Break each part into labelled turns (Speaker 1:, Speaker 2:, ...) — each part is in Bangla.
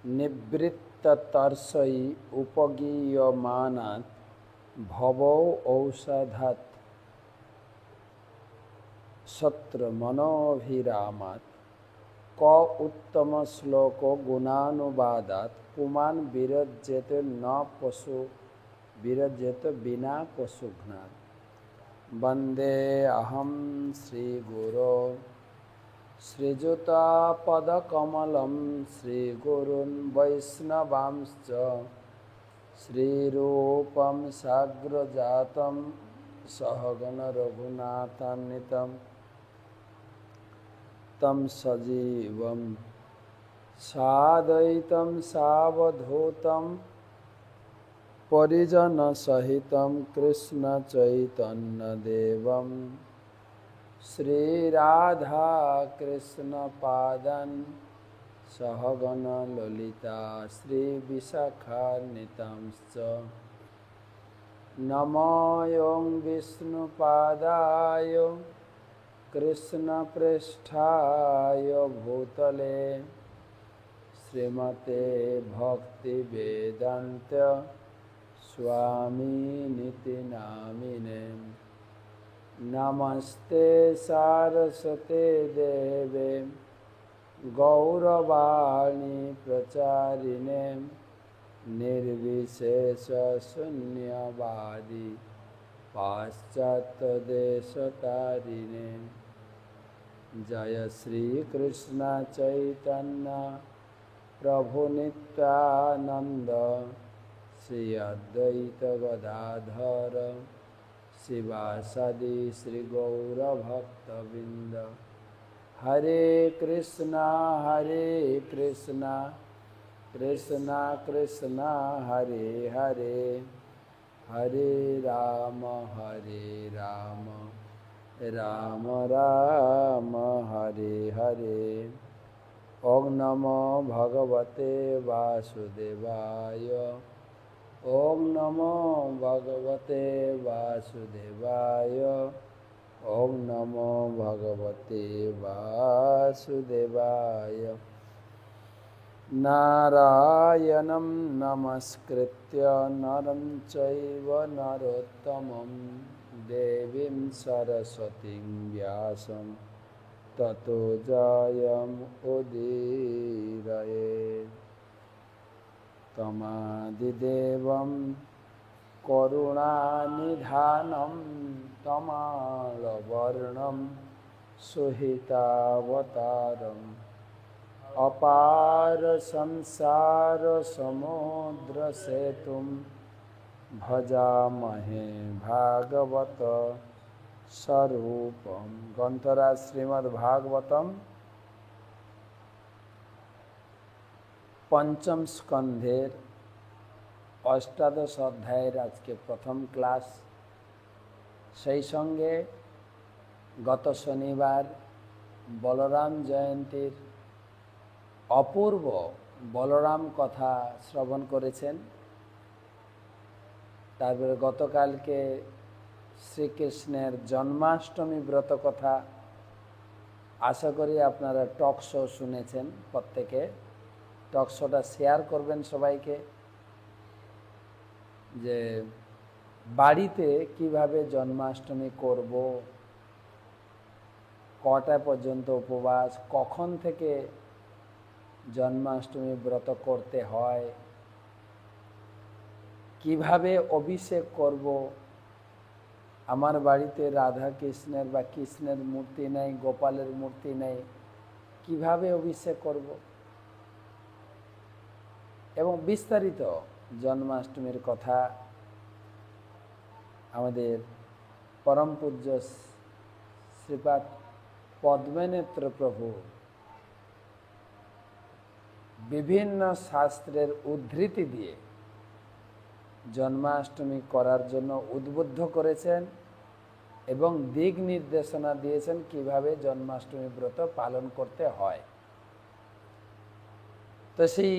Speaker 1: निवृत्ततर्षै उपगीयमानात् भवौ औषधात् शत्रुमनोभिरामात् क उत्तम श्लोको गुणानुवादात् पुमान् विरज्यते न पशु विरज्यते बिना पशुघ्नात्। वंदे अहं श्रीगुरो श्रीयुतापदकमलं श्रीगुरून् वैष्णवांश्च श्रीरूपं साग्रजातं सहगण रघुनाथान्वितं तं सजीवं साद्वैतं सावधूतं परिजनसहितं कृष्णचैतन्यदेवं श्रीराधाकृष्णपादान् सहगण ललिता श्रीविशाखान्वितांश्च नमोऽयं विष्णुपादाय कृष्णप्रेष्ठाय भूतले श्रीमते भक्तिवेदान्त स्वामिनिति नामिने। नमस्ते सारस्वते देवे गौरवाणी प्रचारिणे निर्विशेषशून्यवादी पाश्चात्यदेशतारिणे। जय श्री कृष्ण चैतन्य प्रभु नित्यानंद श्री अद्वैत गदाधर शिवासादि श्री गौरभक्तवृंद। हरे कृष्णा कृष्णा कृष्णा हरे हरे, हरे राम राम राम हरे हरे। ओम नमो भगवते वासुदेवाय, ओम नमो भगवते वासुदेवाय, ओम नमो भगवते वासुदेवाय। नारायणं नमस्कृत्य नरं चैव नरोत्तमं देवीं सरस्वतीं व्यासं ततो जयमुदीरयेत्। तमादिदेवं करुणानिधानं तमालवर्णं सुहितावतारम् अपार संसार समुद्र सेतुं भजामहे भागवत स्वरूपम। ग्रंथराज श्रीमद्भागवतम पंचम स्कंधेर अष्टादश अध्यायेर आज के प्रथम क्लास। সেই সঙ্গে গত শনিবার বলরাম জয়ন্তীর অপূর্ব বলরাম কথা শ্রবণ করেছেন। তারপরে গতকালকে শ্রীকৃষ্ণের জন্মাষ্টমী ব্রত কথা আশা করি আপনারা টক শো শুনেছেন। প্রত্যেকে টক শোটা শেয়ার করবেন সবাইকে, যে বাড়িতে কিভাবে জন্মাষ্টমী করব, কটা পর্যন্ত উপবাস, কখন থেকে জন্মাষ্টমী ব্রত করতে হয়, কিভাবে অভিষেক করব। আমার বাড়িতে রাধা কৃষ্ণের বা কৃষ্ণের মূর্তি নেই, গোপালের মূর্তি নেই, কিভাবে অভিষেক করব এবং বিস্তারিত জন্মাষ্টমীর কথা আমাদের পরম পূজ্য শ্রীপাদ পদ্মনেত্র প্রভু বিভিন্ন শাস্ত্রের উদ্ধৃতি দিয়ে জন্মাষ্টমী করার জন্য উদ্বুদ্ধ করেছেন এবং দিক নির্দেশনা দিয়েছেন কিভাবে জন্মাষ্টমী ব্রত পালন করতে হয়। তো সেই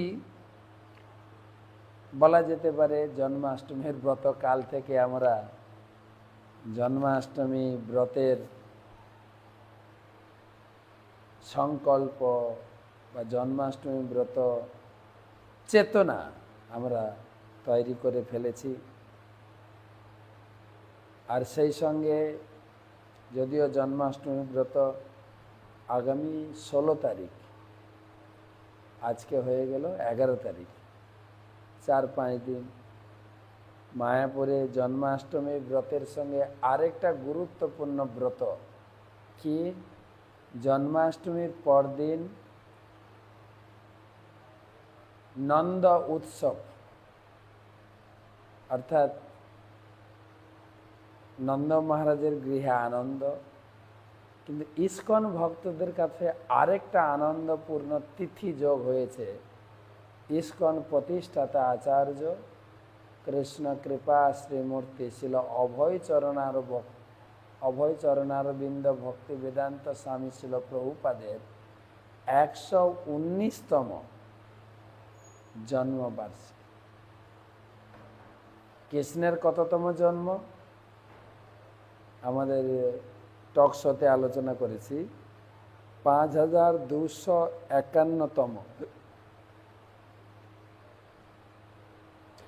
Speaker 1: বলা যেতে পারে জন্মাষ্টমীর ব্রত কাল থেকে আমরা জন্মাষ্টমী ব্রতের সংকল্প বা জন্মাষ্টমী ব্রত চেতনা আমরা তৈরি করে ফেলেছি। আর সেই সঙ্গে যদিও জন্মাষ্টমী ব্রত আগামী 16 তারিখ, আজকে হয়ে গেল 11 তারিখ, 4-5 দিন। মায়াপুরে জন্মাষ্টমী ব্রতের সঙ্গে আরেকটা গুরুত্বপূর্ণ ব্রত কি, জন্মাষ্টমীর পরদিন নন্দ উৎসব, অর্থাৎ নন্দ মহারাজের গৃহে আনন্দ। কিন্তু ইস্কন ভক্তদের কাছে আরেকটা আনন্দপূর্ণ তিথি যোগ হয়েছে। ইস্কন প্রতিষ্ঠাতা আচার্য কৃষ্ণ কৃপা শ্রীমূর্তি শিল অভয় চরণারবিন্দ ভক্তি বেদান্ত স্বামী শিল প্রভুপাদের 119তম জন্মবার্ষিকী। কৃষ্ণের কততম জন্ম আমাদের টক শোতে আলোচনা করেছি, 5251তম।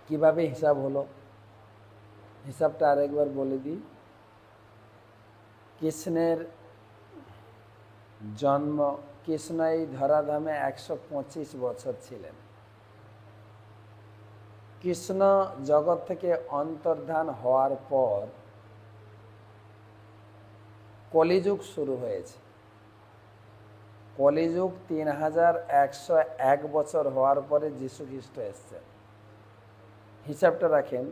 Speaker 1: কিভাবে হিসাব হলো, হিসাবটা আরেকবার বলে দিই। কৃষ্ণের জন্ম, কৃষ্ণ এই ধরাধামে 125 বছর ছিলেন। কৃষ্ণ জগৎ থেকে অন্তর্ধান হওয়ার পর কলিযুগ শুরু হয়েছে। কলিযুগ 3101 বছর হওয়ার পরে যীশু খ্রিস্ট এসছেন। হিসাবটা রাখেন,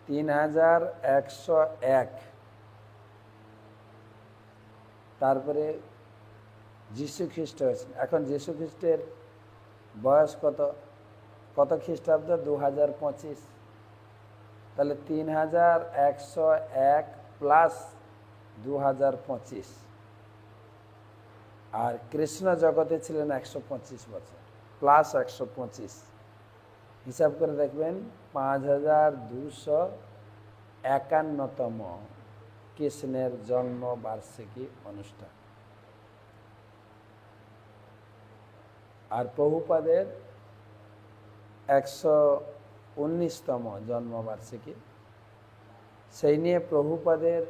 Speaker 1: 3101, তারপরে যীশু খ্রিস্ট হয়েছেন। এখন যীশু খ্রিস্টের বয়স কত, কত খ্রিস্টাব্দ? 2025। তাহলে 3101 প্লাস 2025, আর কৃষ্ণ জগতে ছিলেন 125 বছর প্লাস 125। হিসাব করে দেখবেন 5251তম কৃষ্ণের জন্মবার্ষিকী অনুষ্ঠান। আর প্রভুপাদের 119তম জন্মবার্ষিকী। সেই নিয়ে প্রভুপাদের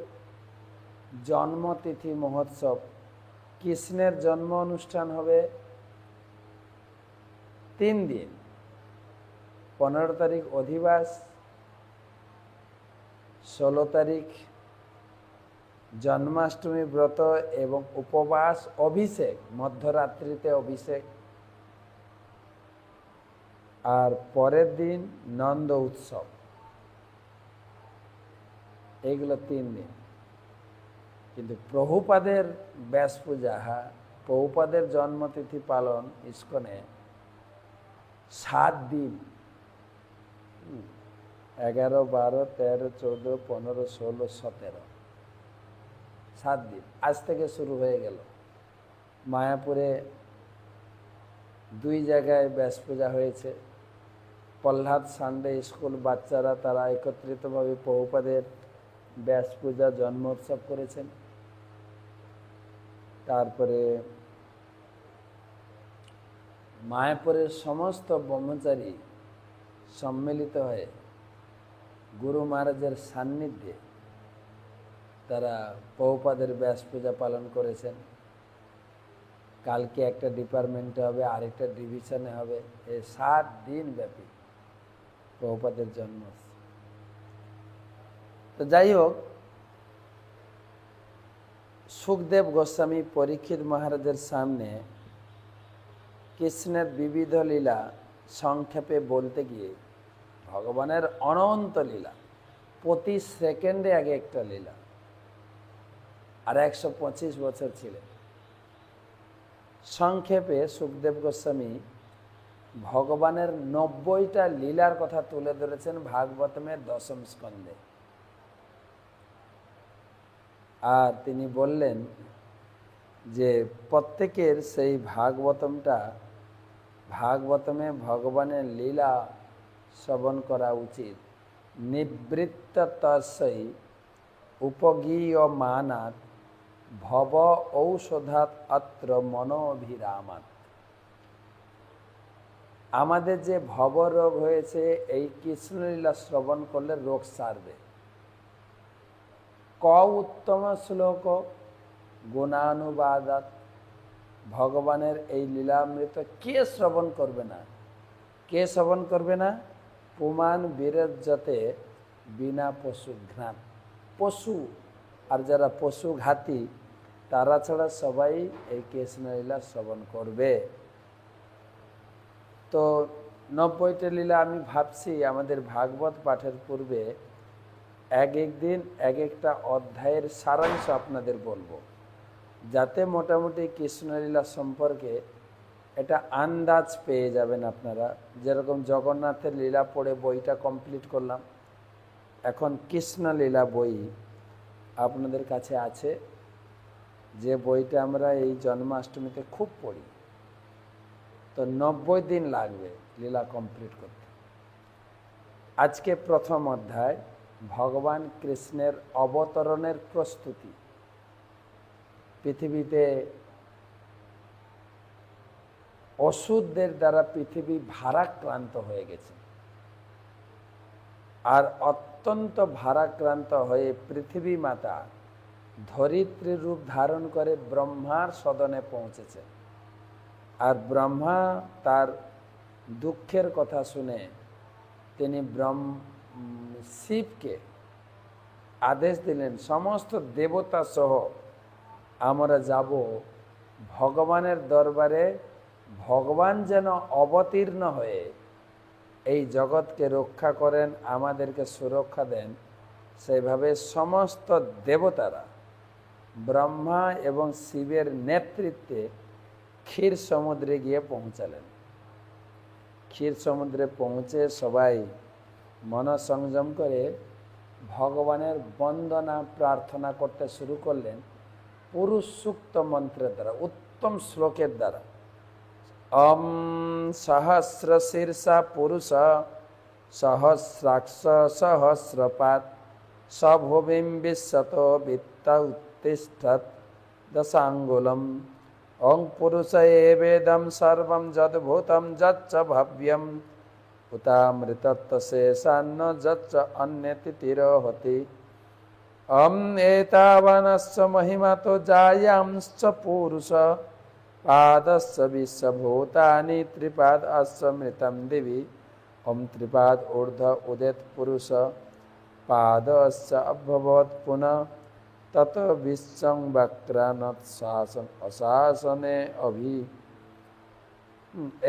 Speaker 1: জন্মতিথি মহোৎসব, কৃষ্ণের জন্ম অনুষ্ঠান হবে 3 দিন। 15 তারিখ অধিবাস, 16 তারিখ জন্মাষ্টমী ব্রত এবং উপবাস, অভিষেক, মধ্যরাত্রিতে অভিষেক, আর পরের দিন নন্দ উৎসব। এইগুলো 3 দিন। কিন্তু প্রভুপাদের ব্যাস পূজা, প্রভুপাদের জন্মতিথি পালন ইস্কনে 7 দিন, 11, 12, 13, 14, 15, 16, 17, 7 দিন। আজ থেকে শুরু হয়ে গেল। মায়াপুরে 2 জায়গায় ব্যাস পূজা হয়েছে। প্রহ্লাদ সানডে স্কুল বাচ্চারা তারা একত্রিতভাবে প্রভুপাদের ব্যাস পূজা জন্মোৎসব করেছেন। তারপরে মায়াপুরের সমস্ত ব্রহ্মচারী সম্মিলিত হয়ে গুরু মহারাজের সান্নিধ্যে তারা প্রভুপাদের ব্যাস পূজা পালন করেছেন। কালকে একটা ডিপার্টমেন্টে হবে, আরেকটা ডিভিশনে হবে। এই 7 দিন ব্যাপী প্রভুপাদের জন্ম। তো যাই হোক, সুখদেব গোস্বামী পরীক্ষিত মহারাজের সামনে কৃষ্ণের বিবিধ লীলা সংক্ষেপে বলতে গিয়ে, ভগবানের অনন্ত লীলা, প্রতি সেকেন্ডে আগে একটা লীলা, আর 125 বছর ছিলেন। সংক্ষেপে সুখদেব গোস্বামী ভগবানের 90টা লীলার কথা তুলে ধরেছেন ভাগবতমের 10ম স্কন্ধে। আর তিনি বললেন যে প্রত্যেকের সেই ভাগবতমে ভগবানের লীলা শ্রবণ করা উচিত। নিবৃত্ত তস্যৈ উপগীয়মানাৎ ভব ঔষধাৎ অত্র মনোভিরামাৎ। আমাদের যে ভবরোগ হয়েছে এই কৃষ্ণলীলা শ্রবণ করলে রোগ সারবে। ক উত্তম শ্লোক গুণানুবাদাত, ভগবানের এই লীলামৃত কে শ্রবণ করবে না? কে শ্রবণ করবে না? পুমান বিরজ্যতে বিনা পশু ঘ্রাণ। পশু আর যারা পশু ঘাতী তারা ছাড়া সবাই এই কৃষ্ণলীলা শ্রবণ করবে। তো 90টা লীলা আমি ভাবছি আমাদের ভাগবত পাঠের পূর্বে এক দিন এক একটা অধ্যায়ের সারাংশ আপনাদের বলবো, যাতে মোটামুটি কৃষ্ণলীলা সম্পর্কে এটা আন্দাজ পেয়ে যাবেন আপনারা। যেরকম জগন্নাথের লীলা পড়ে বইটা কমপ্লিট করলাম, এখন কৃষ্ণলীলা বই আপনাদের কাছে আছে, যে বইটা আমরা এই জন্মাষ্টমীতে খুব পড়ি। তো 90 দিন লাগবে লীলা কমপ্লিট করতে। আজকে প্রথম অধ্যায়, ভগবান কৃষ্ণের অবতরণের প্রস্তুতি। পৃথিবীতে অসুরদের দ্বারা পৃথিবী ভারাক্রান্ত হয়ে গেছে, আর অত্যন্ত ভারাক্রান্ত হয়ে পৃথিবী মাতা ধরিত্রী রূপ ধারণ করে ব্রহ্মার সদনে পৌঁছেছে। আর ব্রহ্মা তার দুঃখের কথা শুনে তিনি শিবকে আদেশ দিলেন, সমস্ত দেবতা সহ আমরা যাব ভগবানের দরবারে, ভগবান যেন অবতীর্ণ হয়ে এই জগৎকে রক্ষা করেন, আমাদেরকে সুরক্ষা দেন। সেইভাবে সমস্ত দেবতারা ব্রহ্মা এবং শিবের নেতৃত্বে ক্ষীর সমুদ্রে গিয়ে পৌঁছালেন। ক্ষীর সমুদ্রে পৌঁছে সবাই মনসংযম করে ভগবানের বন্দনা প্রার্থনা করতে শুরু করলেন পুরুষ সূক্ত মন্ত্রের দ্বারা, উত্তম শ্লোকের দ্বারা। অম সহস্র শীর্ষা পুরুষ সহস্রাক্ষ সহস্রপাত সভূমিম বিশ্বত বিত্ত উত্তিষ্ঠৎ দশাঙ্গুলম। ওং পুরুষ এবেদম সর্বম যদ্ভূতম যচ্চ ভব্যম উতামৃতত্ব শেষান্ন যচ্চ অন্যতিতিরোহতি। অম এতাবানস্য মহিমাতো জায়াংশ্চ পুরুষ পাদস্য বিশ্বভূতানি ত্রিপাদ অস্মৃতম দিবি। ওম ত্রিপাদ ঊর্ধ্ব উদেত পুরুষ পাদস্য অভবৎ পুনঃ তত বিশ্বং বক্রানত শাসন অশাসনে অভি।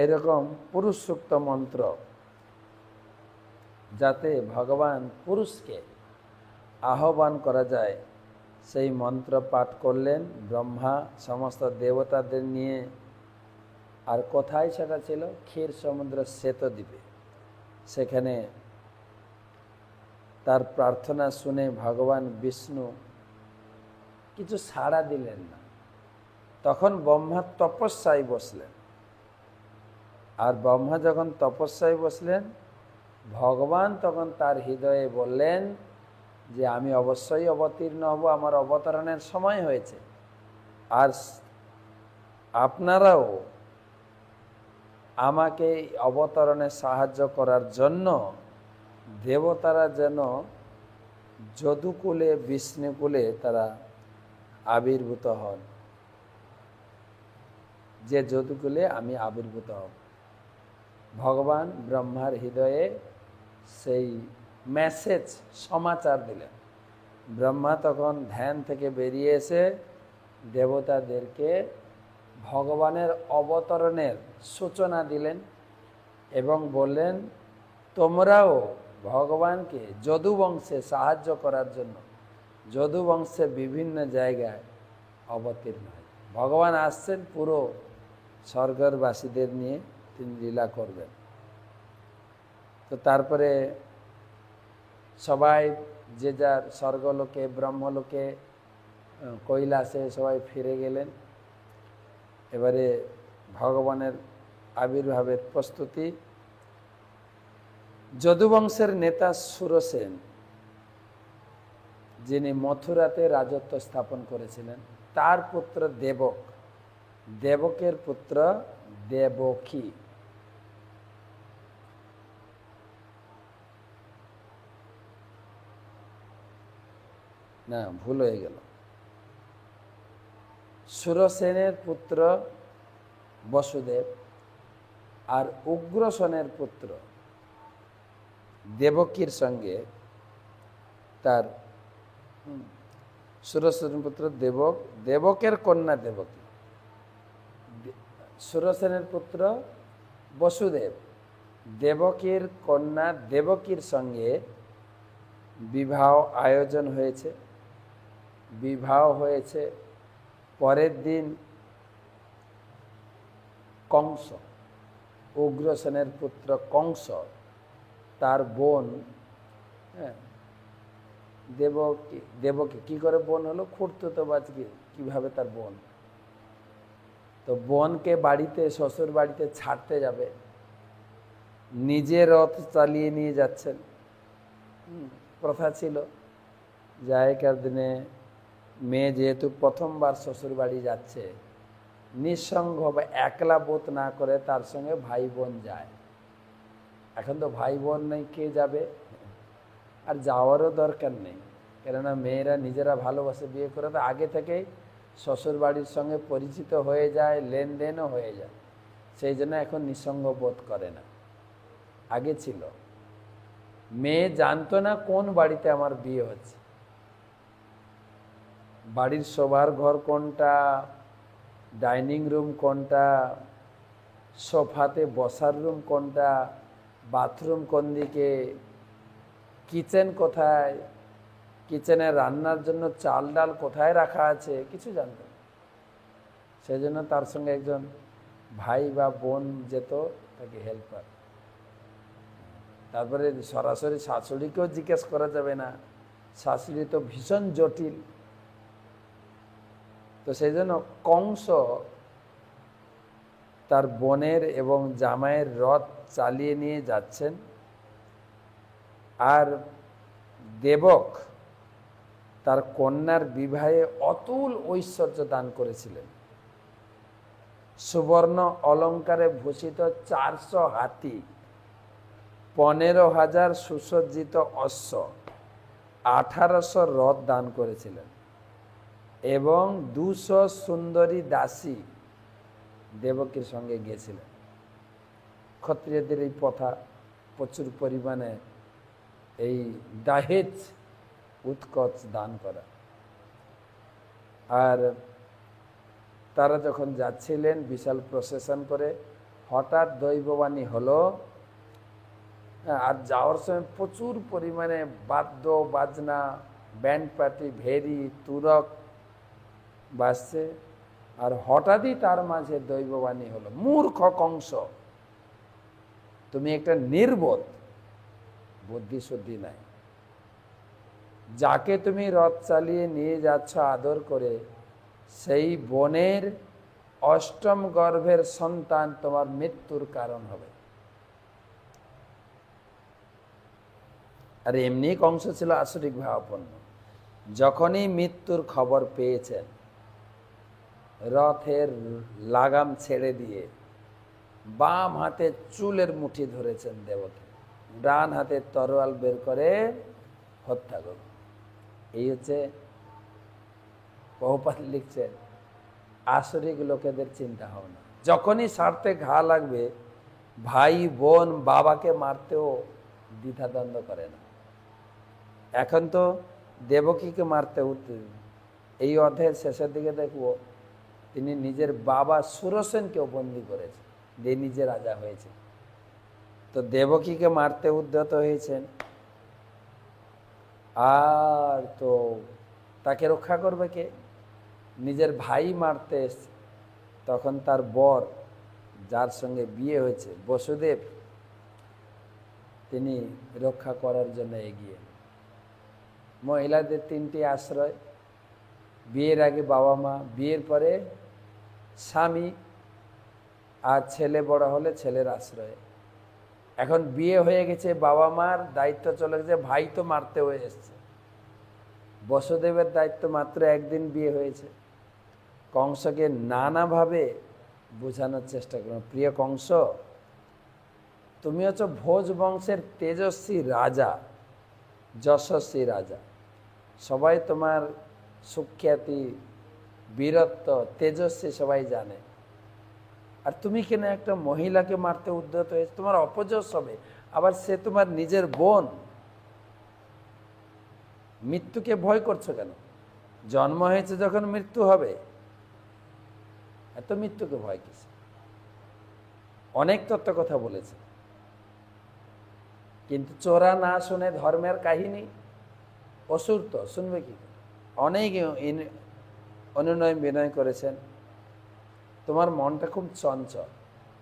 Speaker 1: এরকম পুরুষ সূক্ত মন্ত্র, যাতে ভগবান পুরুষকে আহ্বান করা যায়, সেই মন্ত্র পাঠ করলেন ব্রহ্মা সমস্ত দেবতাদের নিয়ে। আর কোথায় সেটা ছিল? ক্ষীর সমুদ্র শ্বেতদ্বীপে। সেখানে তার প্রার্থনা শুনে ভগবান বিষ্ণু কিছু সাড়া দিলেন না। তখন ব্রহ্মা তপস্যায় বসলেন। আর ব্রহ্মা যখন তপস্যায় বসলেন, ভগবান তখন তার হৃদয়ে বললেন যে আমি অবশ্যই অবতীর্ণ হব, আমার অবতরণের সময় হয়েছে। আর আপনারাও আমাকে অবতরণে সাহায্য করার জন্য দেবতারা যেন যদুকুলে বিষ্ণুকুলে তারা আবির্ভূত হন, যে যদুকুলে আমি আবির্ভূত হব। ভগবান ব্রহ্মার হৃদয়ে সেই মেসেজ সমাচার দিলেন। ব্রহ্মা তখন ধ্যান থেকে বেরিয়ে এসে দেবতাদেরকে ভগবানের অবতরণের সূচনা দিলেন এবং বললেন, তোমরাও ভগবানকে যদুবংশে সাহায্য করার জন্য যদুবংশের বিভিন্ন জায়গায় অবতীর্ণ হয়। ভগবান আসছেন পুরো স্বর্গবাসীদের নিয়ে, তিনি লীলা করবেন। তো তারপরে সবাই যে যার স্বর্গলোকে, ব্রহ্মলোকে, কৈলাসে সবাই ফিরে গেলেন। এবারে ভগবানের আবির্ভাবের প্রস্তুতি। যদুবংশের নেতা সুরসেন, যিনি মথুরাতে রাজত্ব স্থাপন করেছিলেন, তার পুত্র দেবক, দেবকের পুত্র দেবকী, না, ভুল হয়ে গেল। সুরসেনের পুত্র বসুদেব আর উগ্রসেনের পুত্র দেবকীর সঙ্গে তার সুরসেনের পুত্র দেবক, দেবকের কন্যা দেবকী, সুরসেনের পুত্র বসুদেব দেবকীর কন্যা দেবকীর সঙ্গে বিবাহ আয়োজন হয়েছে। বিবাহ হয়েছে পরের দিন কংস, উগ্রসেনের পুত্র কংস, তার বোন, হ্যাঁ, দেবকী কি করে বোন হলো? খুঁড়তুতো বাজকে কিভাবে তার বোন। তো বোনকে বাড়িতে, শ্বশুর বাড়িতে ছাড়তে যাবে, নিজে রথ চালিয়ে নিয়ে যাচ্ছেন। প্রথা ছিল যে আগেকার দিনে মেয়ে যেহেতু প্রথমবার শ্বশুর বাড়ি যাচ্ছে, নিঃসঙ্গ বা একলা বোধ না করে তার সঙ্গে ভাই বোন যায়। এখন তো ভাই বোন নেই, কে যাবে? আর যাওয়ারও দরকার নেই, কেননা মেয়েরা নিজেরা ভালোবাসে বিয়ে করে তো আগে থেকেই শ্বশুর বাড়ির সঙ্গে পরিচিত হয়ে যায়, লেনদেনও হয়ে যায়। সেই জন্য এখন নিঃসঙ্গ বোধ করে না। আগে ছিল মেয়ে জানতো না কোন বাড়িতে আমার বিয়ে হচ্ছে, বাড়ির শোবার ঘর কোনটা, ডাইনিং রুম কোনটা, সোফাতে বসার রুম কোনটা, বাথরুম কোন দিকে, কিচেন কোথায়, কিচেনে রান্নার জন্য চাল ডাল কোথায় রাখা আছে, কিছু জানতো না। সেই জন্য তার সঙ্গে একজন ভাই বা বোন যেত, তাকে হেল্পার। তারপরে সরাসরি শাশুড়িকেও জিজ্ঞেস করা যাবে না, শাশুড়ি তো ভীষণ জটিল। তো সেই জন্য কংস তার বোনের এবং জামাইয়ের রথ চালিয়ে নিয়ে যাচ্ছেন, আর দেবক তার কন্যার বিবাহে অতুল ঐশ্বর্য দান করেছিলেন। সুবর্ণ অলঙ্কারে ভূষিত 400 হাতি, 15,000 সুসজ্জিত অশ্ব, 1800 রথ দান করেছিলেন এবং 200 সুন্দরী দাসী দেবকীর সঙ্গে গিয়েছিলেন। ক্ষত্রিয়দের এই প্রথা, প্রচুর পরিমাণে এই দাহেজ উৎকচ দান করা। আর তারা যখন যাচ্ছিলেন বিশাল প্রসেশন করে, হঠাৎ দৈববাণী হলো, আর যাওয়ার সময় প্রচুর পরিমাণে বাদ্য বাজনা, ব্যান্ড পার্টি, ভেরি, তুরক বাজছে। আর হঠাৎই তার মাঝে দৈববাণী হলো, মূর্খ কংস, তুমি একটা নির্বোধ, বুদ্ধি শুদ্ধি নাই, যাকে তুমি রথ চালিয়ে নিয়ে যাচ্ছ আদর করে, সেই বোনের অষ্টম গর্ভের সন্তান তোমার মৃত্যুর কারণ হবে। আর এমনি কংস ছিল আসরিক ভাবাপন্ন। যখনই মৃত্যুর খবর পেয়েছেন, রথের লাগাম ছেড়ে দিয়ে বাম হাতে চুলের মুঠি ধরেছেন দেবকী, ডান হাতে তরোয়াল বের করে হত্যা করুন। এই হচ্ছে বহুপাত লিখছেন আসরিক লোকেদের চিন্তা ভাবনা। যখনই স্বার্থে ঘা লাগবে, ভাই বোন বাবাকে মারতেও দ্বিধাদ্বন্দ্ব করে না। এখন তো দেবকীকে মারতে উঠতে, এই অধ্যায়ের শেষের দিকে দেখব তিনি নিজের বাবা সুরসেনকেও বন্দী করেছেন, যে নিজে রাজা হয়েছে। তো দেবকীকে মারতে উদ্যত হয়েছেন, আর তো তাকে রক্ষা করবে কে? নিজের ভাই মারতে এসছে। তখন তার বর, যার সঙ্গে বিয়ে হয়েছে বসুদেব, তিনি রক্ষা করার জন্য এগিয়ে। মহিলাদের 3টি আশ্রয়, বিয়ের আগে বাবা মা, বিয়ের পরে স্বামী, আর ছেলে বড় হলে ছেলের আশ্রয়। এখন বিয়ে হয়ে গেছে, বাবা মার দায়িত্ব চলে গেছে, ভাই তো মারতে হয়ে এসছে। বসুদেবের দায়িত্ব মাত্র একদিন বিয়ে হয়েছে। কংসকে নানাভাবে বোঝানোর চেষ্টা করুন, প্রিয় কংস, তুমি হচ্ছ ভোজ বংশের তেজস্বী রাজা, যশস্বী রাজা, সবাই তোমার সুখ্যাতি, বীরত্ব, তেজস্বী সবাই জানে। আর তুমি কেন একটা মহিলাকে মারতে উদ্যত হয়েছে? তোমার অপযশ হবে। আবার সে তোমার নিজের বোন। মৃত্যুকে ভয় করছো কেন? জন্ম হয়েছে যখন মৃত্যু হবে, এত মৃত্যুকে ভয় কিসে? অনেক তত্ত্ব কথা বলেছে, কিন্তু চোরা না শুনে ধর্মের কাহিনী, অসুর তো শুনবে কি? অনেক অনুনয় বিনয় করেছেন। তোমার মনটা খুব চঞ্চল,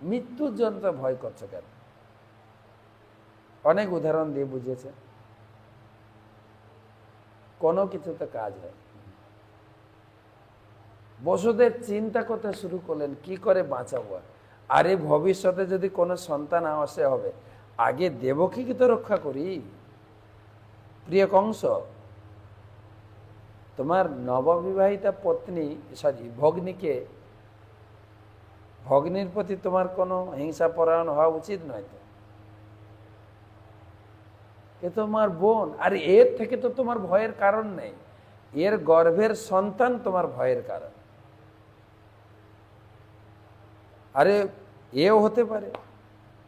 Speaker 1: মৃত্যুর জন্য ভয় করছো কেন? অনেক উদাহরণ দিয়ে বুঝিয়েছে, কোনো কিছুতে কাজ হয়। বসুদেব চিন্তা করতে শুরু করলেন কি করে বাঁচাবো। আরে ভবিষ্যতে যদি কোনো সন্তান আসে হবে, আগে দেবকীকে তো রক্ষা করি। প্রিয় কংস, তোমার নববিবাহিতা পত্নী ভগ্নির প্রতি তোমার কোনো হিংসা পরায়ণ হওয়া উচিত নয় তো। এ তোমার বোন, আর এর থেকে তো তোমার ভয়ের কারণ নেই। এর গর্ভের সন্তান তোমার ভয়ের কারণ। আরে এও হতে পারে,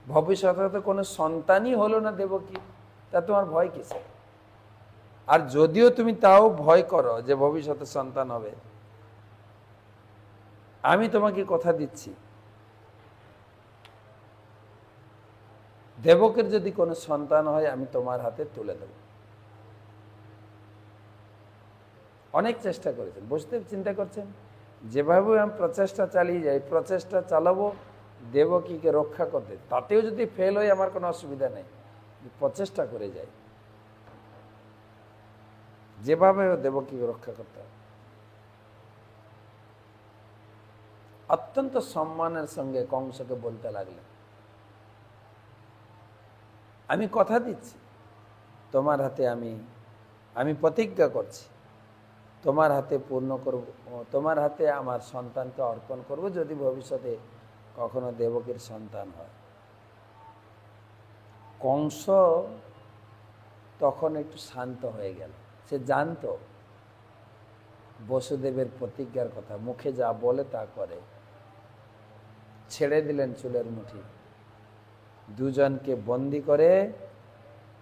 Speaker 1: ভবিষ্যতে তো কোনো সন্তানই হলো না দেবকী, তা তোমার ভয় কিসে? আর যদিও তুমি তাও ভয় করো যে ভবিষ্যতে সন্তান হবে, আমি তোমাকে কথা দিচ্ছি, দেবকের যদি কোনো সন্তান হয় আমি তোমার হাতে তুলে দেব। অনেক চেষ্টা করেছেন, বুঝতে চিন্তা করছেন যেভাবে আমি প্রচেষ্টা চালিয়ে যাই, প্রচেষ্টা চালাবো দেবকীকে রক্ষা করতে, তাতেও যদি ফেল হয় আমার কোনো অসুবিধা নেই, প্রচেষ্টা করে যাই যেভাবে দেবকীকে রক্ষা করতে হবে। অত্যন্ত সম্মানের সঙ্গে কংসকে বলতে লাগলেন, আমি কথা দিচ্ছি তোমার হাতে আমি প্রতিজ্ঞা করছি তোমার হাতে পূর্ণ করব, তোমার হাতে আমার সন্তানকে অর্পণ করব যদি ভবিষ্যতে কখনো দেবকীর সন্তান হয়। কংস তখন একটু শান্ত হয়ে গেল। সে জানতো বসুদেবের প্রতিজ্ঞার কথা, মুখে যা বলে তা করে। ছেড়ে দিলেন চুলের মুঠি, দুজনকে বন্দি করে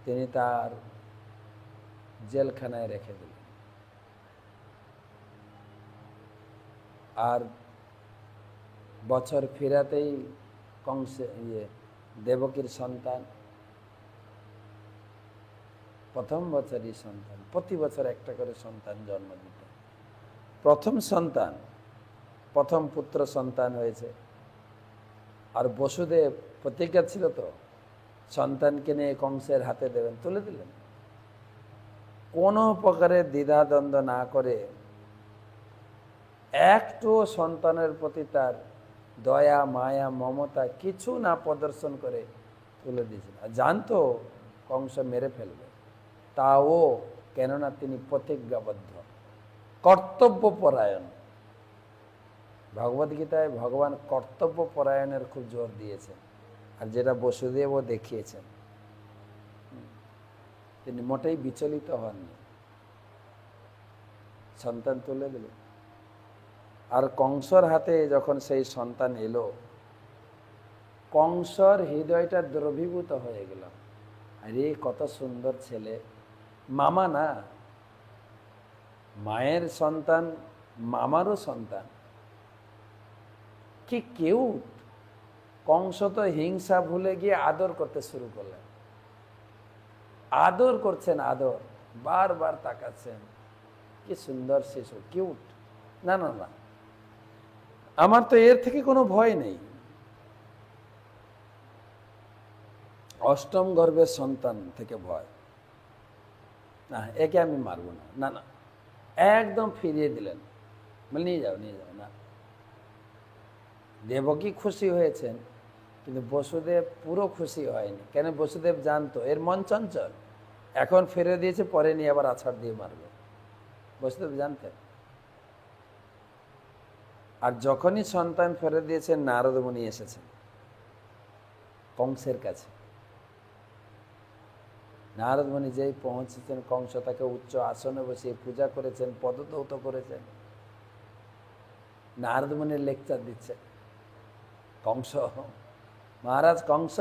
Speaker 1: তিনি তার জেলখানায় রেখে দিলেন। আর বছর ফিরাতেই দেবকীর সন্তান, প্রথম বছরই সন্তান, প্রতি বছর একটা করে সন্তান জন্ম দিত। প্রথম সন্তান, প্রথম পুত্র সন্তান হয়েছে। আর বসুদেব প্রতিজ্ঞা ছিল তো সন্তানকে নিয়ে কংসের হাতে দেবেন, তুলে দিলেন। কোনো প্রকারের দ্বিধাদ্বন্দ্ব না করে, একটু সন্তানের প্রতি তার দয়া মায়া মমতা কিছু না প্রদর্শন করে তুলে দিয়েছিল। জানতো কংস মেরে ফেলবে, তাও কেননা তিনি প্রতিজ্ঞাবদ্ধ, কর্তব্যপরায়ণ। ভগবদ্গীতায় ভগবান কর্তব্যপরায়ণের খুব জোর দিয়েছেন, আর যেটা বসুদেবও দেখিয়েছেন। তিনি মোটেই বিচলিত হননি, সন্তান তুলে দিলেন। আর কংসর হাতে যখন সেই সন্তান এলো, কংসর হৃদয়টা দ্রবীভূত হয়ে গেল। আরে কত সুন্দর ছেলে, মামা না, মায়ের সন্তান মামারও সন্তান, কি কেউ। কংস তো হিংসা ভুলে গিয়ে আদর করতে শুরু করলেন। আদর করছেন, আদর, বারবার তাকাচ্ছেন, কি সুন্দর শিশু, কিউট। না না না, আমার তো এর থেকে কোনো ভয় নেই। অষ্টম গর্ভের সন্তান থেকে ভয় না, একে আমি মারব না। না না, একদম ফিরিয়ে দিলেন, নিয়ে যাও নিয়ে যাও। না, দেবকী খুশি হয়েছেন, কিন্তু বসুদেব পুরো খুশি হয়নি। কেন? বসুদেব জানতো এর মন চঞ্চল, এখন ফিরে দিয়েছে, পরে নিয়ে আবার আছাড় দিয়ে মারবে। বসুদেব জানতেন। আর যখনই সন্তান ফেরত দিয়েছেন, নারদ মুনি এসেছেন কংসের কাছে। নারদ মুনি যেই পৌঁছেছেন, কংস তাকে উচ্চ আসনে বসিয়ে পূজা করেছেন, পদধৌত করেছেন। নারদ মুনির লেকচার দিচ্ছে কংস, মহারাজ কংস,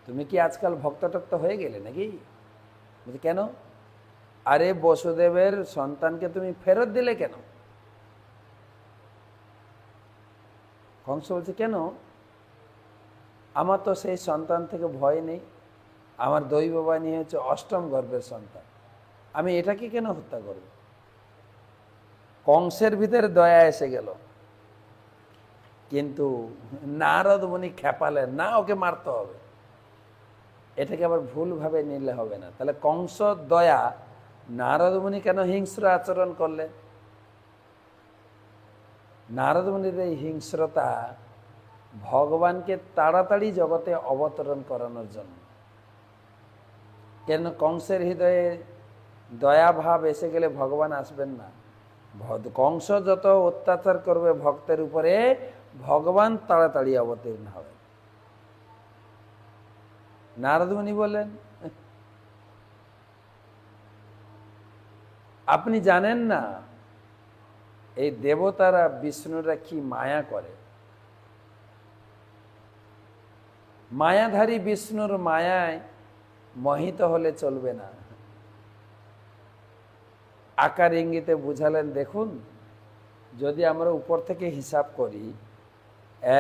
Speaker 1: তুমি কি আজকাল ভক্ত টক্ত হয়ে গেলে নাকি? বলছি কেন? আরে বসুদেবের সন্তানকে তুমি ফেরত দিলে কেন? কংস বলছে কেন? আমার তো সেই সন্তান থেকে ভয় নেই, আমার দৈববাণী হচ্ছে অষ্টম গর্ভের সন্তান, আমি এটাকে কেন হত্যা করব? কংসের ভিতরে দয়া এসে গেল, কিন্তু নারদ মুনি খেপালেন না, ওকে মারতে হবে। এটাকে আবার ভুলভাবে নিলে হবে না। তাহলে কংস দয়া, নারদ মুনি কেন হিংস্র আচরণ করলেন? নারদ মুনির এই হিংস্রতা ভগবানকে তাড়াতাড়ি জগতে অবতরণ করানোর জন্য। কেন কংসের হৃদয়ে দয়া ভাব এসে গেলে ভগবান আসবেন না। কংস যত অত্যাচার করবে ভক্তের উপরে, ভগবান তাড়াতাড়ি অবতীর্ণ হবে। নারদ মুনি বলেন, আপনি জানেন না এই দেবতারা বিষ্ণুরা কি মায়া করে। মায়াধারী বিষ্ণুর মায়ায় মোহিত হলে চলবে না। আকার ইঙ্গিতে বুঝালেন, দেখুন যদি আমরা উপর থেকে হিসাব করি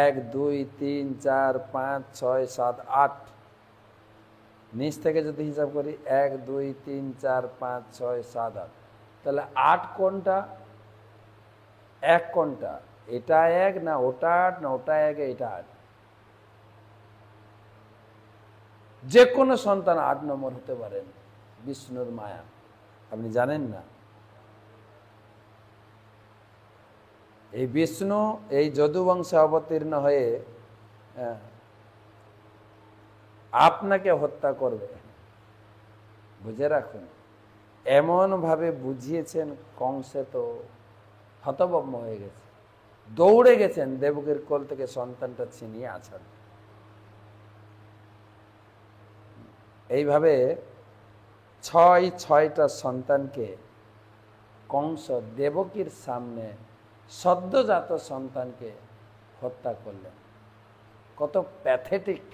Speaker 1: 1 2 3 4 5 6 7 8, নিচ থেকে যদি হিসাব করি 1 2 3 4 5 6 7 8, তাহলে 8 কোনটা? 1 কোনটা? এটা 1 না ওটা 8 না ওটা 1 এটা 8? যে কোনো সন্তান 8 নম্বর হতে পারেন। বিষ্ণুর মায়া আপনি জানেন না। এই বিষ্ণু এই যদুবংশে অবতীর্ণ হয়ে আপনাকে হত্যা করবে, বুঝে রাখুন। এমন ভাবে বুঝিয়েছেন, কংসে তো হতভম্ব হয়ে গেছে, দৌড়ে গেছেন দেবকীর কোল থেকে সন্তানটা ছিনিয়ে আছেন। এইভাবে 6টা সন্তানকে কংস দেবকীর সামনে সদ্যজাত সন্তানকে হত্যা করলেন। কত প্যাথেটিক!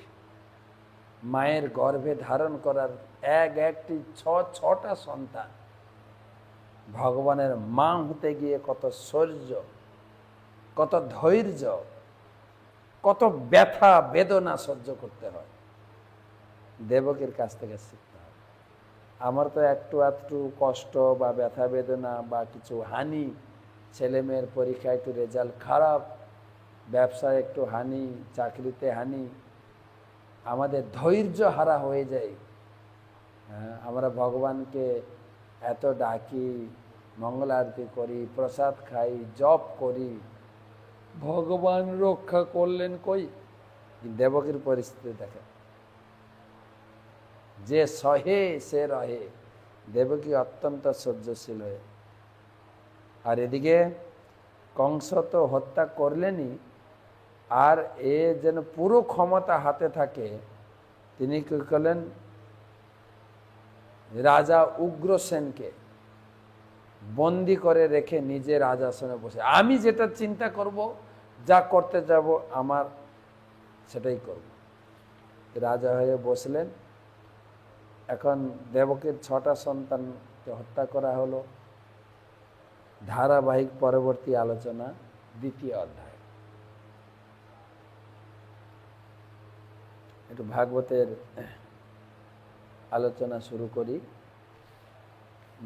Speaker 1: মায়ের গর্ভে ধারণ করার একটি 6টা সন্তান, ভগবানের মা হতে গিয়ে কত শৌর্য, কত ধৈর্য, কত ব্যথা বেদনা সহ্য করতে হয়, দেবকীর কাছ থেকে শিখতে হয়। আমার তো একটু আধটু কষ্ট বা ব্যথা বেদনা বা কিছু হানি, ছেলে মেয়ের পরীক্ষায় একটু রেজাল্ট খারাপ, ব্যবসায় একটু হানি, চাকরিতে হানি, আমাদের ধৈর্য হারা হয়ে যায়। আমরা ভগবানকে এত ডাকি, মঙ্গল আরতি করি, প্রসাদ খাই, জপ করি, ভগবান রক্ষা করলেন কই? দেবকীর পরিস্থিতি দেখে, যে সহে সে রহে। দেবকী অত্যন্ত সহ্যশীল হয়ে, আর এদিকে কংস তো হত্যা করলেনই, আর এ যেন পুরো ক্ষমতা হাতে থাকে, তিনি কি করলেন? রাজা উগ্রসেনকে বন্দি করে রেখে নিজে রাজাসনে বসে, আমি যেটা চিন্তা করব, যা করতে যাব আমার সেটাই করব। রাজা হয়ে বসলেন। এখন দেবকীর 6টা সন্তানকে হত্যা করা হলো। ধারাবাহিক পরবর্তী আলোচনা 2য় অধ্যায়। একটু ভাগবতের আলোচনা শুরু করি।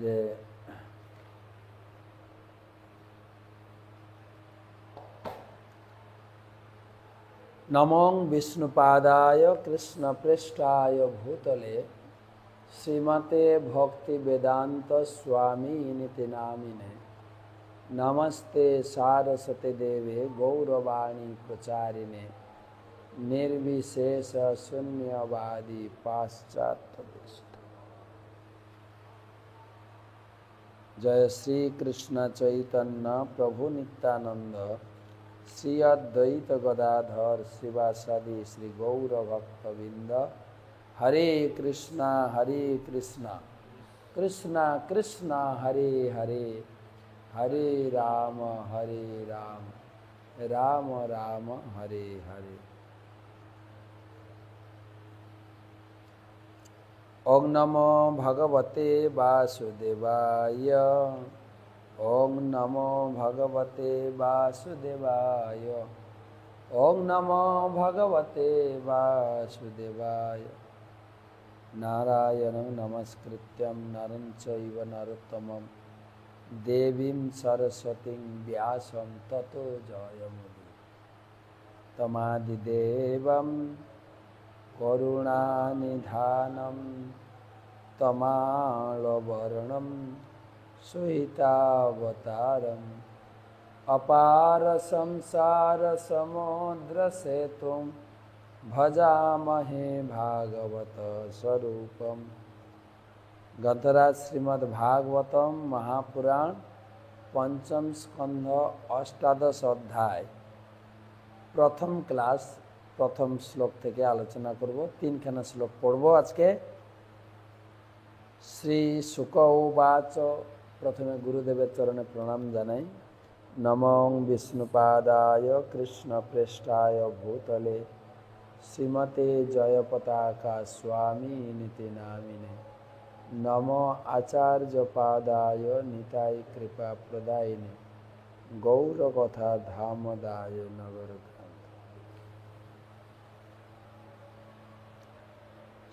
Speaker 1: যে নমং বিষ্ণুপাদায় কৃষ্ণপৃষ্ঠায় ভূতলে শ্রীমতে ভক্তি বেদান্ত স্বামী নীতি নামিনে নমস্তে সারস্বতী দেবে গৌরবাণী প্রচারিণে निर्विशेष शून्यवादी पाश्चात्य दृष्ट। जय श्री कृष्ण चैतन्य प्रभु नित्यानंद শ্রী অদ্বৈত গদাধর শিবাসাদি শ্রী গৌর ভক্তবৃন্দ। হরে কৃষ্ণা কৃষ্ণা কৃষ্ণা হরে হরে, হরে রাম রাম রাম হরে হরে। ওং নমো ভগবতে বাসুদেবায়, ওং নমো ভগবতে বাসুদেবায়, ওং নমো ভগবতে বাসুদেবায়। নারায়ণং নমস্কৃত্যং নরং চৈব নরোত্তমং দেবীং সরস্বতীং ব্যাসং ততো জয়মুদীরয়ে। তমাদিদেবং করুণানিধানম তমালবর্ণম সুহিতাবতারম অপার সংসার সমুদ্র সেতুম ভজামহে ভাগবত স্বরূপম। গ্রন্থরাজ শ্রীমদ্ ভাগবতম মহাপুরাণ, পঞ্চম স্কন্ধ, অষ্টাদশ অধ্যায়, প্রথম ক্লাস, প্রথম শ্লোক থেকে আলোচনা করব। তিনখানা শ্লোক পড়ব আজকে। শ্রী শুক উবাচ, প্রথমে গুরুদেবের চরণে প্রণাম জানাই। নমঃ বিষ্ণুপাদায় কৃষ্ণপ্রেষ্ঠায় ভূতলে শ্রীমতে জয়পতাকা স্বামিনিতি নামিনে। নমো আচার্যপাদায় নিতাই কৃপা প্রদায়িনে গৌরকথা ধামদায় নগর।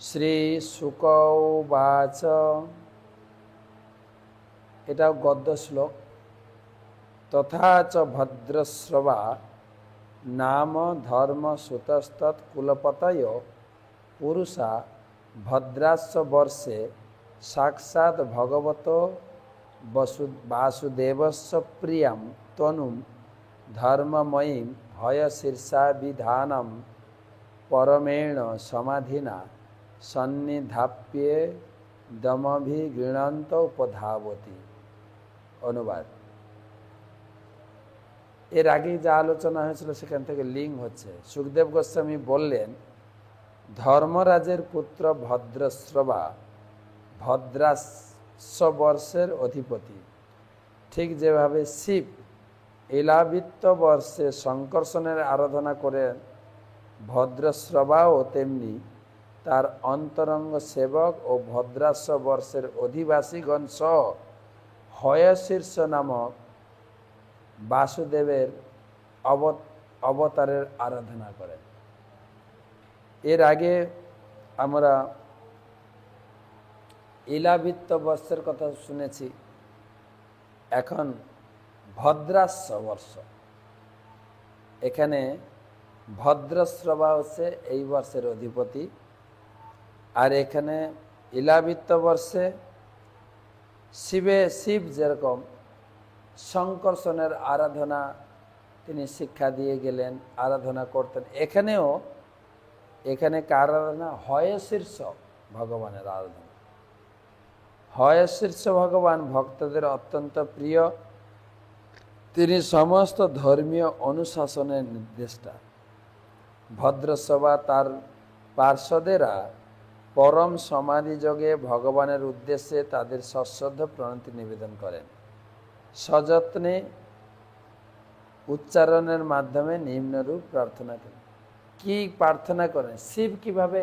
Speaker 1: শ্রী শুক উবাচ, এটাও গদ্য শ্লোক। তথা চ ভদ্রশ্রবা নাম ধর্ম সুতস্তৎ কুলপতয় পুরুষা ভদ্রাস্য বর্ষে সাক্ষাৎ ভগবত বাসুদেবস্য প্রিয়াম তনুম ধর্মময়ীম হয়শীর্ষাবিধানম পরমেণ সমাধিনা সন্নিধাপ্যে দমভিগৃণন্ত উপধাবতী। অনুবাদ। এর আগে যা আলোচনা হয়েছিল সেখান থেকে লিঙ্ক হচ্ছে। সুখদেব গোস্বামী বললেন, ধর্মরাজের পুত্র ভদ্রশ্রবা ভদ্রাস্য বর্ষের অধিপতি। ঠিক যেভাবে শিব ইলাবিত্ত বর্ষে শঙ্কর্ষণের আরাধনা করেন, ভদ্রশ্রবাও তেমনি তার অন্তরঙ্গ সেবক ও ভদ্রাস্য বর্ষের অধিবাসীগণ সহ হয়শীর্ষ নামক বাসুদেবের অবতারের আরাধনা করেন। এর আগে আমরা ইলাবিত্ত বর্ষের কথা শুনেছি, এখন ভদ্রাস্য বর্ষ। এখানে ভদ্রশ্রবা হচ্ছে এই বর্ষের অধিপতি, আর এখানে ইলাবিত্ত বর্ষে শিব যেরকম শঙ্কর্ষণের আরাধনা তিনি শিক্ষা দিয়ে গেলেন, আরাধনা করতেন, এখানে কার আরাধনা? হয়শীর্ষ ভগবানের আরাধনা। হয়শীর্ষ ভগবান ভক্তদের অত্যন্ত প্রিয়। তিনি সমস্ত ধর্মীয় অনুশাসনের নির্দেষ্টা। ভদ্রশ্রবা তার পার্শ্বদেরা পরম সমাধি যোগে ভগবানের উদ্দেশ্যে তাদের সশ্রদ্ধ প্রণতি নিবেদন করেন। সযত্নে উচ্চারণের মাধ্যমে নিম্নরূপ প্রার্থনা করেন। কি প্রার্থনা করেন? শিব কিভাবে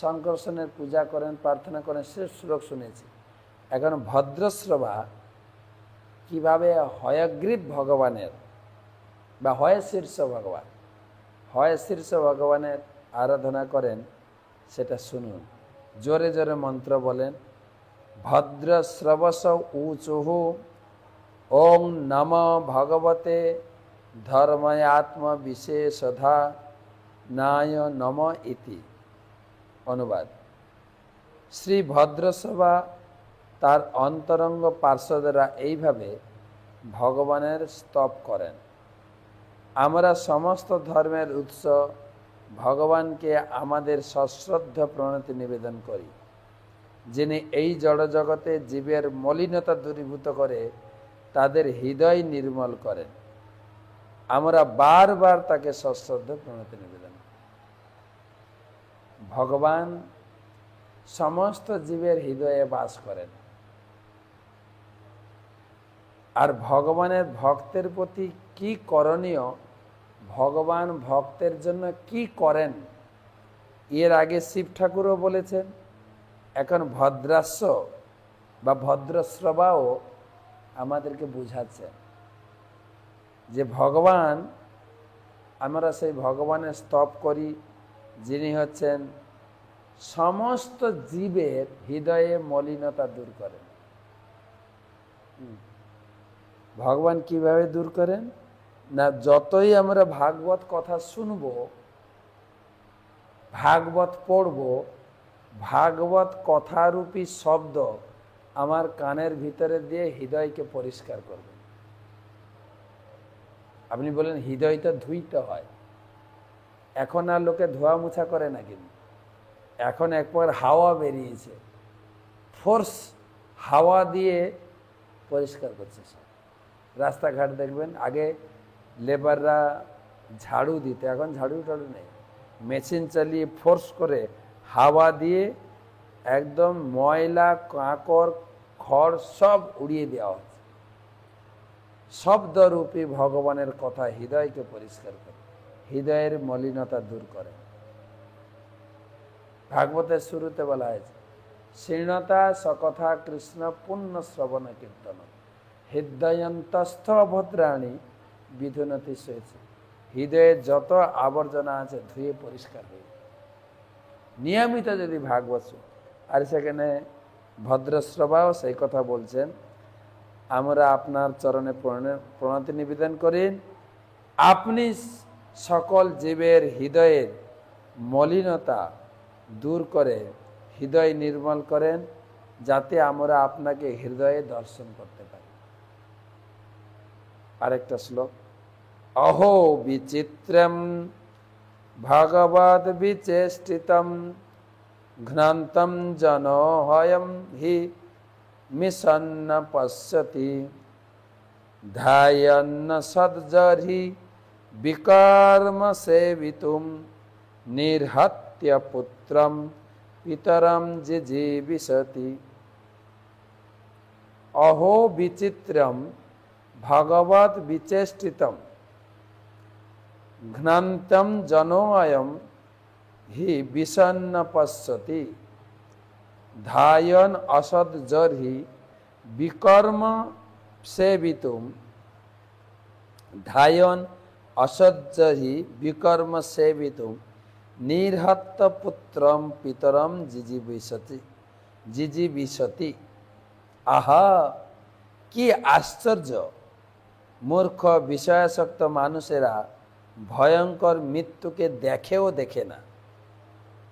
Speaker 1: শঙ্কর্ষণের পূজা করেন, প্রার্থনা করেন, সে শ্লোক শুনেছি। এখন ভদ্রশ্রবা কিভাবে হয়গ্রীব ভগবানের বা হয়শীর্ষ ভগবানের আরাধনা করেন সেটা শুনুন। জোরে জোরে মন্ত্র বলেন। ভদ্রশ্রবস ঊচুহু ওং নম ভগবতে ধর্ময়াত্ম বিশেষধা নায় নম ইতি। অনুবাদ। শ্রী ভদ্রশ্রবা তার অন্তরঙ্গ পার্শ্বদেরা এইভাবে ভগবানের স্তব করেন। আমরা সমস্ত ধর্মের উৎস ভগবানকে আমাদের সশ্রদ্ধ প্রণতি নিবেদন করি, যিনি এই জড়জগতে জীবের মলিনতা দূরীভূত করে তাদের হৃদয় নির্মল করেন। আমরা বারবার তাকে সশ্রদ্ধ প্রণতি নিবেদন। ভগবান সমস্ত জীবের হৃদয়ে বাস করেন, আর ভগবানের ভক্তের প্রতি কি করণীয়, ভগবান ভক্তের জন্য কি করেন, এর আগে শিব ঠাকুরও বলেছেন। এখন ভদ্রাস্য বা ভদ্রশ্রবাও আমাদেরকে বুঝাচ্ছেন যে ভগবান, আমরা সেই ভগবানের স্তব করি যিনি হচ্ছেন সমস্ত জীবের হৃদয়ে মলিনতা দূর করেন। ভগবান কিভাবে দূর করেন না, যতই আমরা ভাগবত কথা শুনব, ভাগবত পড়ব, ভাগবত কথারূপী শব্দ আমার কানের ভিতরে দিয়ে হৃদয়কে পরিষ্কার করবে। আপনি বলেন হৃদয় তো ধুইতে হয়, এখন আর লোকে ধোয়া মুছা করে না, কিন্তু এখন একবার হাওয়া বেরিয়েছে, ফোর্স হাওয়া দিয়ে পরিষ্কার করছে সব। রাস্তাঘাট দেখবেন আগে লেবাররা ঝাড়ু দিত, এখন ঝাড়ু টাড়ু নেই, মেশিন চালিয়ে ফোর্স করে হাওয়া দিয়ে একদম ময়লা কাঁকড় খড় সব উড়িয়ে দেওয়া হচ্ছে। শব্দরূপী ভগবানের কথা হৃদয়কে পরিষ্কার করে, হৃদয়ের মলিনতা দূর করে। ভাগবতের শুরুতে বলা হয়েছে, শৃণতা সকথা কৃষ্ণ পুণ্য শ্রবণ কীর্তন হৃদয়ন্তস্থ অভদ্রাণী বিধুনতি হয়েছে। হৃদয়ে যত আবর্জনা আছে ধুয়ে পরিষ্কার হয়ে নিয়মিত যদি ভাগবত, আর সেখানে ভদ্রশ্রবাও সেই কথা বলছেন, আমরা আপনার চরণে প্রণতি নিবেদন করি, আপনি সকল জীবের হৃদয়ের মলিনতা দূর করে হৃদয় নির্মল করেন, যাতে আমরা আপনাকে হৃদয়ে দর্শন করতে পারি। আরেকটা শ্লোক, অহো বিচিত্রম ভগবদ বিচেষ্টিতম ঘ্নান্তম জনহয়ম হি মিশন্ন পশ্যতি ধ্যায়ন্ন সদ্জরি বিকর্ম সেবিতুম নির্হত্য পুত্রম পিতরম জিজীবিষতি। অহো বিচিত্রম ভগবত বিচেষ্টিতম ঘ্নান্তম জনোয়ম হি বিষন্ন পশ্যতি ধায়ন অসদ্জরি বিকর্ম সেবিতুম ধায়ন অসজ্জহি বিকর্ম সেবিতুম নির্হত্য পুত্রম পিতরম জিজীবিষতি। আহা, কি আশ্চর্য! মূর্খ বিষয়াসক্ত মানুষেরা ভয়ঙ্কর মৃত্যুকে দেখেও দেখে না,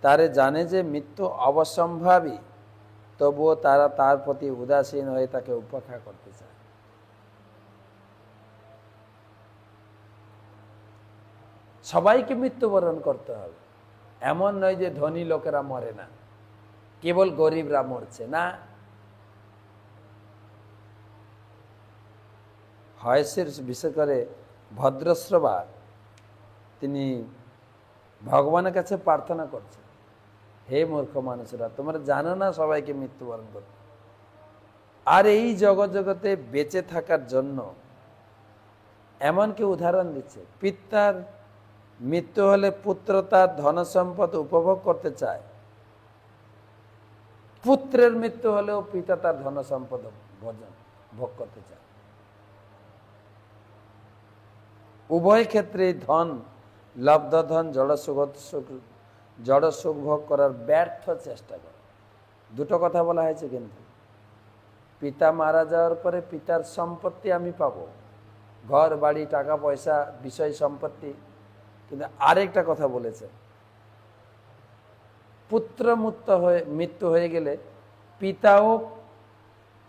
Speaker 1: তারে জানে যে মৃত্যু অবশ্যম্ভাবী, তবুও তারা তার প্রতি উদাসীন হয়ে তাকে উপেক্ষা করতে চায়। সবাইকে মৃত্যুবরণ করতে হবে, এমন নয় যে ধনী লোকেরা মরে না, কেবল গরিবরা মরছে না। হয়েসের বিশেষ করে ভদ্রশ্রবা তিনি ভগবানের কাছে প্রার্থনা করছেন, হে মূর্খ মানুষেরা, তোমরা জানো না সবাইকে মৃত্যুবরণ করতে, আর এই জগতে বেঁচে থাকার জন্য এমনকি উদাহরণ দিচ্ছে, পিতার মৃত্যু হলে পুত্র তার ধন সম্পদ উপভোগ করতে চায়, পুত্রের মৃত্যু হলেও পিতা তার ধন সম্পদ ভোগ করতে চায়। উভয় ক্ষেত্রে ধন, লব্ধ ধন জড় সুখ ভোগ করার ব্যর্থ চেষ্টা করে। দুটো কথা বলা হয়েছে, কিন্তু পিতা মারা যাওয়ার পরে পিতার সম্পত্তি আমি পাবো, ঘর বাড়ি টাকা পয়সা বিষয় সম্পত্তি, কিন্তু আরেকটা কথা বলেছে, পুত্র মৃত্যু হয়ে গেলে পিতাও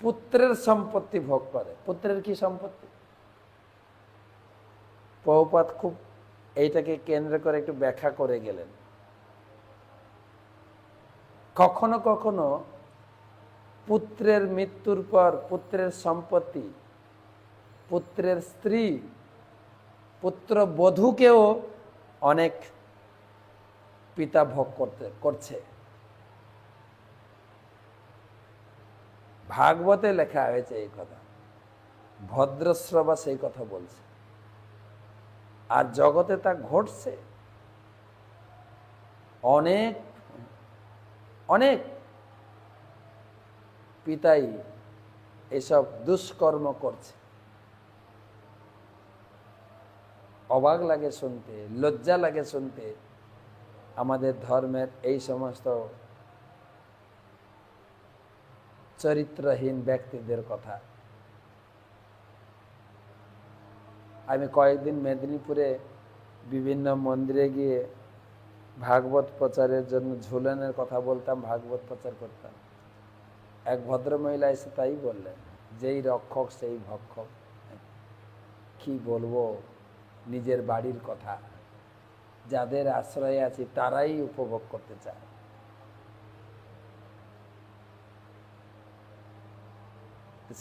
Speaker 1: পুত্রের সম্পত্তি ভোগ করে। পুত্রের কি সম্পত্তি? প্রভুপাদ খুব এইটাকে কেন্দ্র করে একটু ব্যাখ্যা করে গেলেন। কখনো কখনো পুত্রের মৃত্যুর পর পুত্রের সম্পত্তি পুত্রের স্ত্রী পুত্রবধূকেও অনেক পিতা ভোগ করছে। ভাগবতে লেখা হয়েছে এই কথা, ভদ্রশ্রবা সেই কথা বলছে, আর জগতে তা ঘটছে। অনেক অনেক পিতাই এসব দুষ্কর্ম করছে। অবাক লাগে শুনতে, লজ্জা লাগে শুনতে আমাদের ধর্মের এই সমস্ত চরিত্রহীন ব্যক্তিদের কথা। আমি কয়েকদিন মেদিনীপুরে বিভিন্ন মন্দিরে গিয়ে ভাগবত প্রচারের জন্য ঝুলনের কথা বলতাম, ভাগবত প্রচার করতাম। এক ভদ্রমহিলা এসে তাই বললেন, যেই রক্ষক সেই ভক্ষক। কি বলবো, নিজের বাড়ির কথা, যাদের আশ্রয়ে আছি তারাই উপভোগ করতে চায়।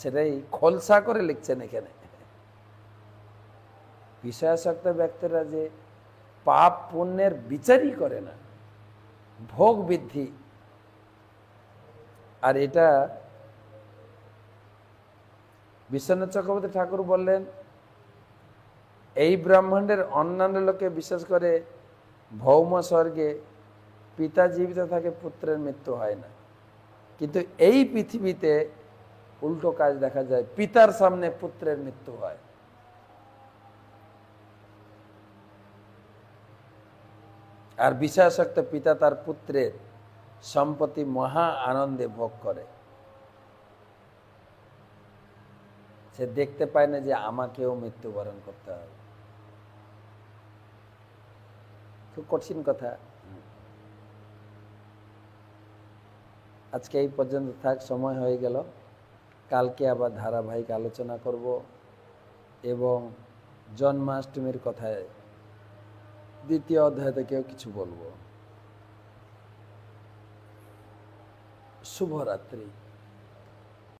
Speaker 1: সেটাই খোলসা করে লিখছেন এখানে। বিষয়াসক্ত ব্যক্তিরা যে পাপ পুণ্যের বিচারই করে না, ভোগ বৃদ্ধি। আর এটা বিশ্বনাথ চক্রবর্তী ঠাকুর বললেন, এই ব্রহ্মাণ্ডের অন্যান্য লোকে বিশেষ করে ভৌম স্বর্গে পিতা জীবিত থাকে, পুত্রের মৃত্যু হয় না। কিন্তু এই পৃথিবীতে উল্টো কাজ দেখা যায়, পিতার সামনে পুত্রের মৃত্যু হয়। আর বিষয়াসক্ত পিতা তার পুত্রের সম্পত্তি মহা আনন্দে ভোগ করে। সে দেখতে পায় না যে আমাকেও মৃত্যুবরণ করতে হবে। খুব কঠিন কথা। আজকে এই পর্যন্ত থাক, সময় হয়ে গেল। কালকে আবার ধারাবাহিক আলোচনা করব এবং জন্মাষ্টমীর কথায় দ্বিতীয় অধ্যায় থেকেও কিছু বলবো। শুভরাত্রি।